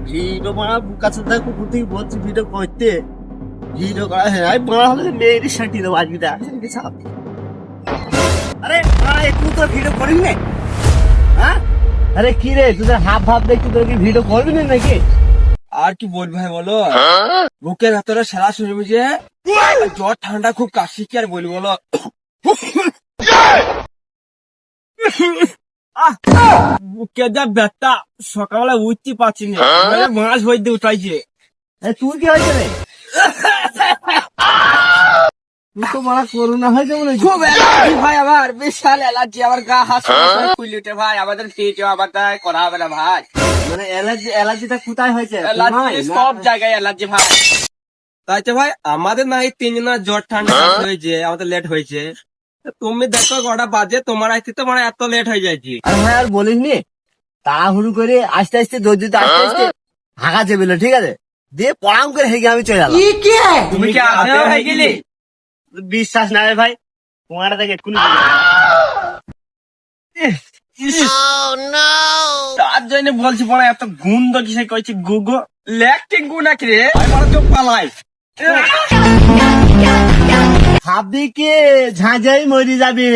video বানা কাছে দেখো কোথায় বলছি ভিডিও করতে ভিডিও করা হ্যাঁ আমি বড় হলে মেয়েরই শান্তি দেবো আজকে আরে একটু তো ভিডিও করিস না হ্যাঁ আরে কি রে তোদের হাফ হাফ দেখছি তোর কি ভিডিও করবি না নাকি আর কি বলবি ভাই বলো বুকের ভেতরে সারা শুনে বুঝে জ্বর ঠান্ডা খুব কাশি কি আর বলি বলো বুকে যা ব্যথা সকালবেলা উঠতে পারছি না মাছ বইতে উঠাইছে তুই কি হয়েছে রে তুই তো মারা করোনা হয়েছে মনে খুব অ্যালার্জি ভাই আমার বিশাল অ্যালার্জি আমার গা হাত ফুলে উঠে ভাই আমাদের ফিট আবার তাই করা হবে না ভাই মানে অ্যালার্জিটা কোথায় হয়েছে অ্যালার্জি সব জায়গায় অ্যালার্জি ভাই তাই তো ভাই আমাদের না এই তিনজনের জ্বর ঠান্ডা হয়েছে আমাদের লেট হয়েছে তুমি দেখো কটা বাজে তোমার আসতে তো মানে এত লেট হয়ে যাচ্ছে আর ভাই আর বলিস নি তাড়াহুড়ু করে আস্তে আস্তে ধৈর্য আস্তে আস্তে হাঁকা চেপেলো ঠিক আছে দিয়ে পড়াম করে হেগে আমি চলে গেলাম তুমি কি আগে হয়ে গেলি বিশ্বাস না রে ভাই তোমারটা দেখে এক্ষুনি তার জন্য বলছি পড়া এত গুন্দ কিসে কইছি গুগো লেকটিং গুনা কি রে আমার তো পালাই ভাববি কি ঝাঁঝাই মরি যাবে